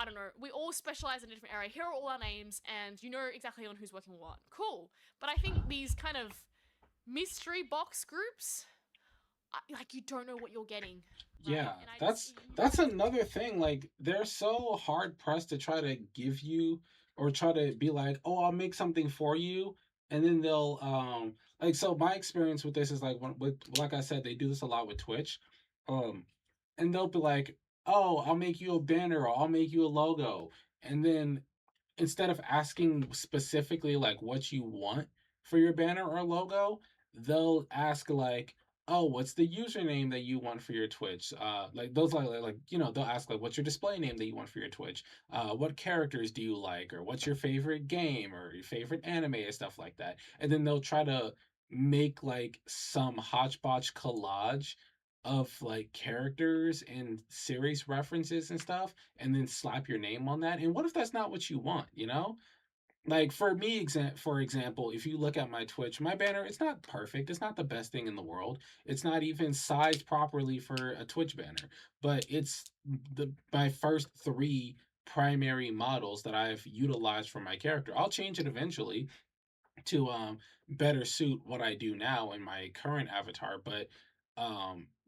don't know, we all specialize in a different area. Here are all our names, and you know exactly on who's working what. Cool. But I think these kind of mystery box groups, like, you don't know what you're getting, Yeah, right? And I just, that's you that's kind of, another thing. Like they're so hard pressed to try to give you or try to be like, "Oh, I'll make something for you." And then they'll like so my experience with this is like when with like I said, they do this a lot with Twitch. Um and they'll be like, "Oh, I'll make you a banner or I'll make you a logo." And then instead of asking specifically like what you want for your banner or logo, they'll ask like, "Oh, what's the username that you want for your Twitch?" Like those they'll ask like, "What's your display name that you want for your Twitch? What characters do you like, or what's your favorite game or your favorite anime and stuff like that." And then they'll try to make like some hodgepodge collage of like characters and series references and stuff and then slap your name on that. And what if that's not what you want, you know? Like for me, for example, if you look at my Twitch, my banner, it's not perfect. It's not the best thing in the world. It's not even sized properly for a Twitch banner, but it's the my first three primary models that I've utilized for my character. I'll change it eventually to better suit what I do now in my current avatar.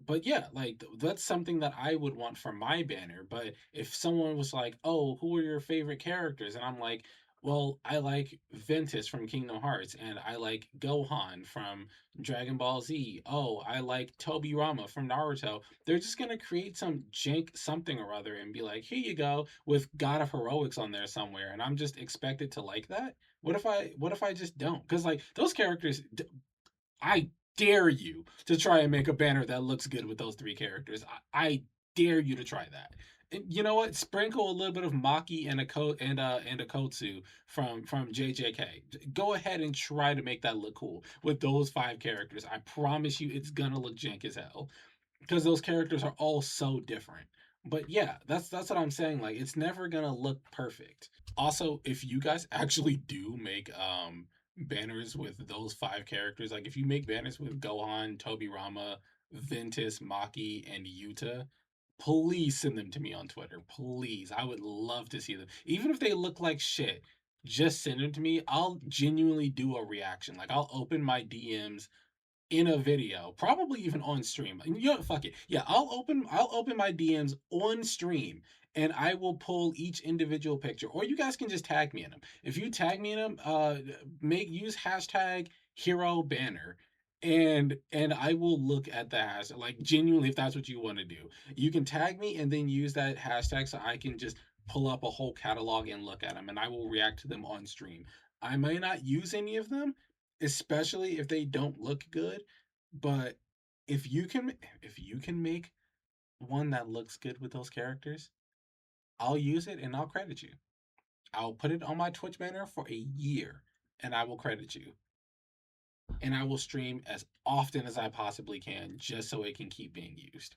But yeah, like that's something that I would want for my banner. But if someone was like, "Oh, who are your favorite characters?" and I'm like, "Well, I like Ventus from Kingdom Hearts, and I like Gohan from Dragon Ball Z. Oh, I like Tobirama from Naruto." They're just gonna create some jank something or other and be like, "Here you go," with God of Heroics on there somewhere, and I'm just expected to like that. What if I just don't? Because like those characters, I dare you to try and make a banner that looks good with those three characters. I dare you to try that. And you know what? Sprinkle a little bit of Maki and a Kotsu from JJK. Go ahead and try to make that look cool with those five characters. I promise you, it's gonna look jank as hell because those characters are all so different. But yeah, that's what I'm saying. Like, it's never gonna look perfect. Also, if you guys actually do make banners with those five characters, like if you make banners with Gohan, Tobirama, Ventus, Maki, and Yuta, please send them to me on Twitter. Please, I would love to see them. Even if they look like shit, just send them to me. I'll genuinely do a reaction. Like I'll open my DMs in a video, probably even on stream. You know, fuck it. Yeah, I'll open my DMs on stream and I will pull each individual picture. Or you guys can just tag me in them. If you tag me in them, make use hashtag hero banner. And I will look at the hashtag like genuinely if that's what you want to do. You can tag me and then use that hashtag so I can just pull up a whole catalog and look at them and I will react to them on stream. I may not use any of them, especially if they don't look good. But if you can make one that looks good with those characters, I'll use it and I'll credit you. I'll put it on my Twitch banner for a year and I will credit you. And I will stream as often as I possibly can just so it can keep being used.